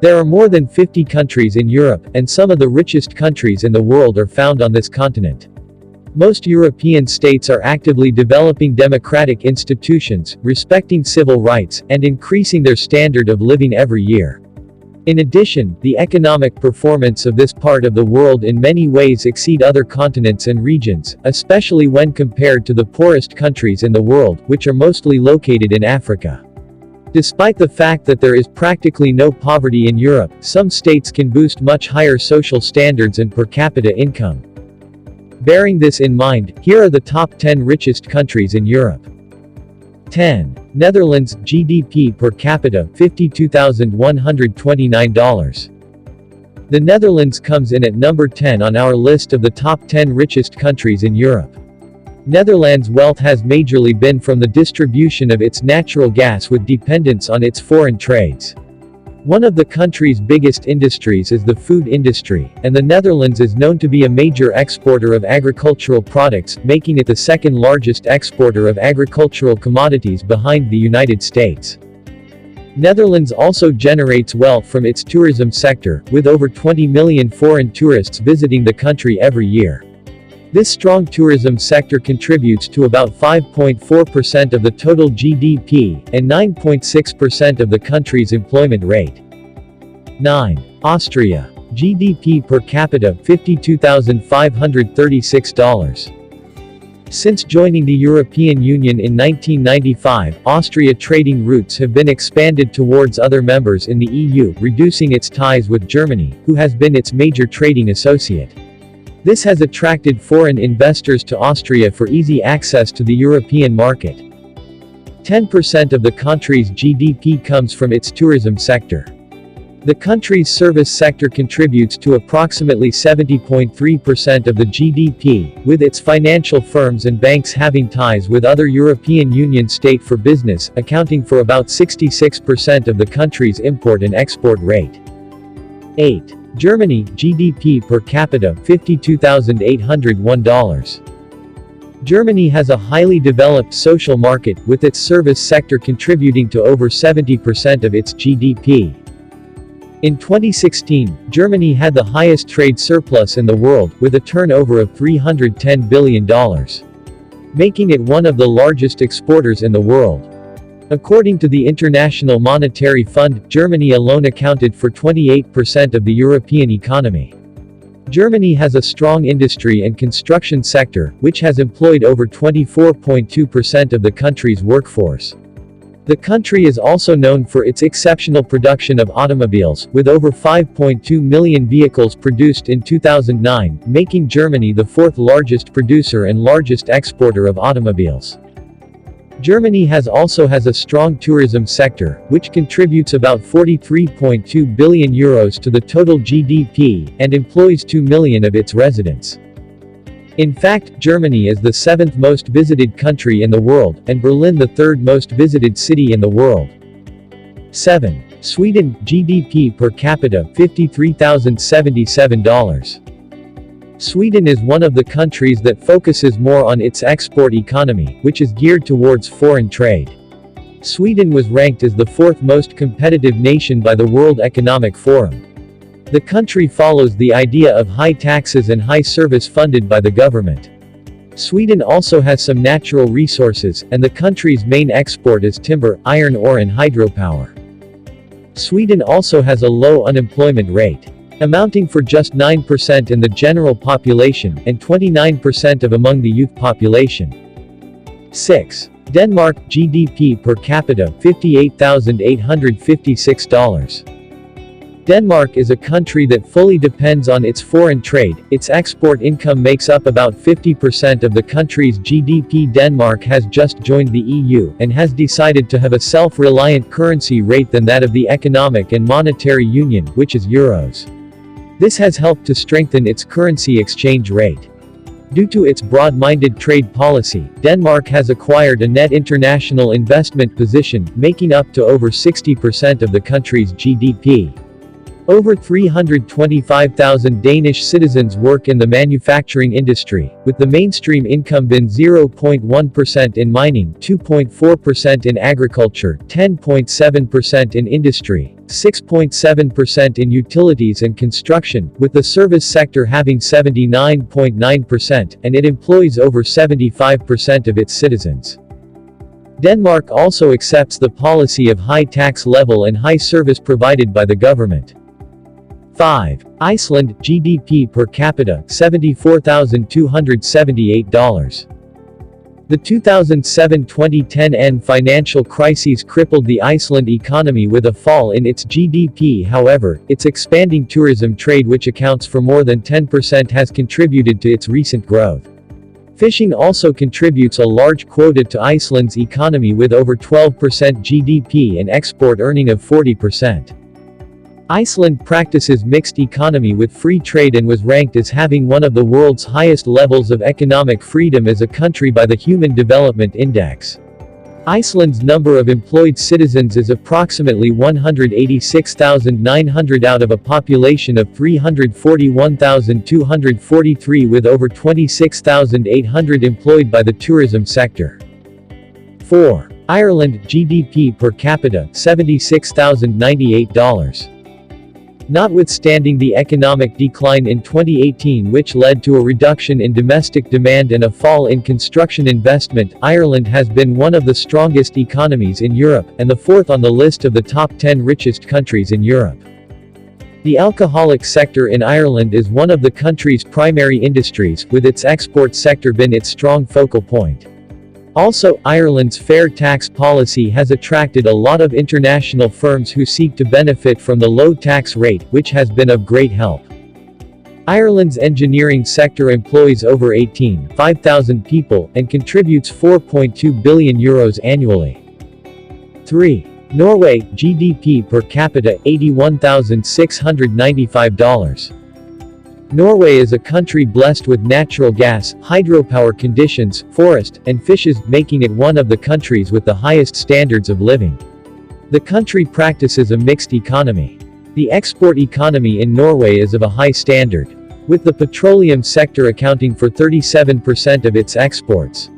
There are more than 50 countries in Europe, and some of the richest countries in the world are found on this continent. Most European states are actively developing democratic institutions, respecting civil rights, and increasing their standard of living every year. In addition, the economic performance of this part of the world in many ways exceed other continents and regions, especially when compared to the poorest countries in the world, which are mostly located in Africa. Despite the fact that there is practically no poverty in Europe, some states can boast much higher social standards and per capita income. Bearing this in mind, here are the top 10 richest countries in Europe. 10. Netherlands, GDP per capita, $52,129. The Netherlands comes in at number 10 on our list of the top 10 richest countries in Europe. Netherlands' wealth has majorly been from the distribution of its natural gas with dependence on its foreign trades. One of the country's biggest industries is the food industry, and the Netherlands is known to be a major exporter of agricultural products, making it the second largest exporter of agricultural commodities behind the United States. Netherlands also generates wealth from its tourism sector, with over 20 million foreign tourists visiting the country every year. This strong tourism sector contributes to about 5.4% of the total GDP, and 9.6% of the country's employment rate. 9. Austria. GDP per capita, $52,536. Since joining the European Union in 1995, Austria trading routes have been expanded towards other members in the EU, reducing its ties with Germany, who has been its major trading associate. This has attracted foreign investors to Austria for easy access to the European market. 10% of the country's GDP comes from its tourism sector. The country's service sector contributes to approximately 70.3% of the GDP, with its financial firms and banks having ties with other European Union states for business, accounting for about 66% of the country's import and export rate. 8. Germany, GDP per capita, $52,801. Germany has a highly developed social market, with its service sector contributing to over 70% of its GDP. In 2016, Germany had the highest trade surplus in the world, with a turnover of $310 billion, making it one of the largest exporters in the world. According to the International Monetary Fund, Germany alone accounted for 28% of the European economy. Germany has a strong industry and construction sector, which has employed over 24.2% of the country's workforce. The country is also known for its exceptional production of automobiles, with over 5.2 million vehicles produced in 2009, making Germany the fourth largest producer and largest exporter of automobiles. Germany also has a strong tourism sector, which contributes about 43.2 billion euros to the total GDP, and employs 2 million of its residents. In fact, Germany is the 7th most visited country in the world, and Berlin the 3rd most visited city in the world. 7. Sweden, GDP per capita, $53,077. Sweden is one of the countries that focuses more on its export economy, which is geared towards foreign trade. Sweden was ranked as the 4th most competitive nation by the World Economic Forum. The country follows the idea of high taxes and high service funded by the government. Sweden also has some natural resources, and the country's main export is timber, iron ore and hydropower. Sweden also has a low unemployment rate, amounting for just 9% in the general population, and 29% among the youth population. 6. Denmark, GDP per capita, $58,856. Denmark is a country that fully depends on its foreign trade. Its export income makes up about 50% of the country's GDP. Denmark has just joined the EU, and has decided to have a self-reliant currency rate than that of the Economic and Monetary Union, which is euros. This has helped to strengthen its currency exchange rate. Due to its broad-minded trade policy, Denmark has acquired a net international investment position, making up to over 60% of the country's GDP. Over 325,000 Danish citizens work in the manufacturing industry, with the mainstream income being 0.1% in mining, 2.4% in agriculture, 10.7% in industry, 6.7% in utilities and construction, with the service sector having 79.9%, and it employs over 75% of its citizens. Denmark also accepts the policy of high tax level and high service provided by the government. 5. Iceland, GDP per capita, $74,278. The 2007-2010 financial crisis crippled the Iceland economy with a fall in its GDP. However, its expanding tourism trade, which accounts for more than 10%, has contributed to its recent growth. Fishing also contributes a large quota to Iceland's economy with over 12% GDP and export earning of 40%. Iceland practices mixed economy with free trade and was ranked as having one of the world's highest levels of economic freedom as a country by the Human Development Index. Iceland's number of employed citizens is approximately 186,900 out of a population of 341,243, with over 26,800 employed by the tourism sector. 4. Ireland, GDP per capita, $76,098. Notwithstanding the economic decline in 2018, which led to a reduction in domestic demand and a fall in construction investment, Ireland has been one of the strongest economies in Europe, and the fourth on the list of the top 10 richest countries in Europe. The alcoholic sector in Ireland is one of the country's primary industries, with its export sector being its strong focal point. Also, Ireland's fair tax policy has attracted a lot of international firms who seek to benefit from the low tax rate, which has been of great help. Ireland's engineering sector employs over 5,000 people, and contributes €4.2 billion annually. 3. Norway, GDP per capita, $81,695. Norway is a country blessed with natural gas, hydropower conditions, forest, and fishes, making it one of the countries with the highest standards of living. The country practices a mixed economy. The export economy in Norway is of a high standard, with the petroleum sector accounting for 37% of its exports.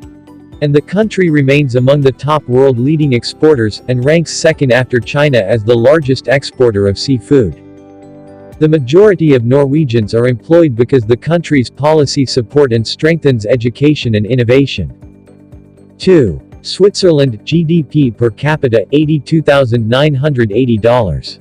And the country remains among the top world leading exporters, and ranks second after China as the largest exporter of seafood. The majority of Norwegians are employed because the country's policy support and strengthens education and innovation. 2. Switzerland, GDP per capita, $82,980.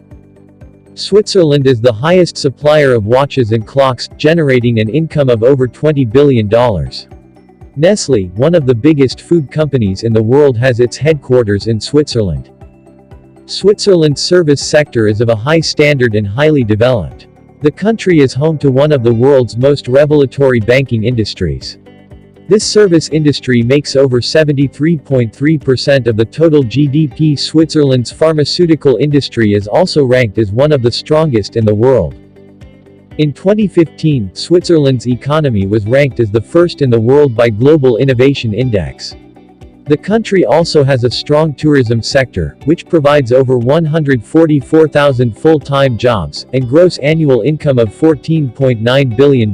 Switzerland is the highest supplier of watches and clocks, generating an income of over $20 billion. Nestlé, one of the biggest food companies in the world, has its headquarters in Switzerland. Switzerland's service sector is of a high standard and highly developed. The country is home to one of the world's most revelatory banking industries. This service industry makes over 73.3% of the total GDP. Switzerland's pharmaceutical industry is also ranked as one of the strongest in the world. In 2015, Switzerland's economy was ranked as the first in the world by Global Innovation Index. The country also has a strong tourism sector, which provides over 144,000 full-time jobs, and gross annual income of $14.9 billion.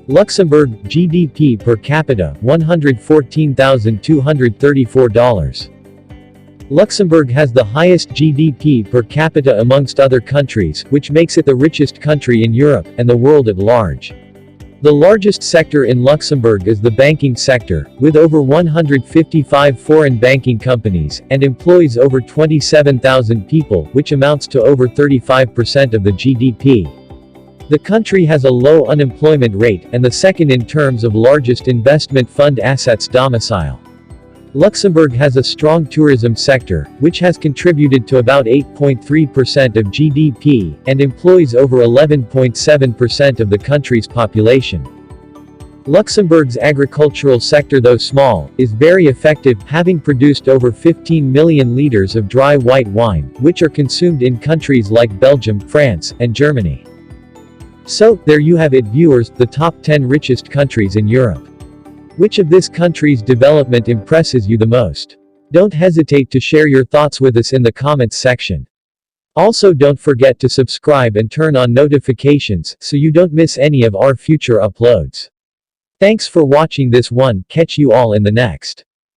Luxembourg, GDP per capita, $114,234. Luxembourg has the highest GDP per capita amongst other countries, which makes it the richest country in Europe, and the world at large. The largest sector in Luxembourg is the banking sector, with over 155 foreign banking companies, and employs over 27,000 people, which amounts to over 35% of the GDP. The country has a low unemployment rate, and the second in terms of largest investment fund assets domicile. Luxembourg has a strong tourism sector, which has contributed to about 8.3% of GDP, and employs over 11.7% of the country's population. Luxembourg's agricultural sector, though small, is very effective, having produced over 15 million liters of dry white wine, which are consumed in countries like Belgium, France, and Germany. So, there you have it, viewers, the top 10 richest countries in Europe. Which of this country's development impresses you the most? Don't hesitate to share your thoughts with us in the comments section. Also don't forget to subscribe and turn on notifications so you don't miss any of our future uploads. Thanks for watching this one, catch you all in the next.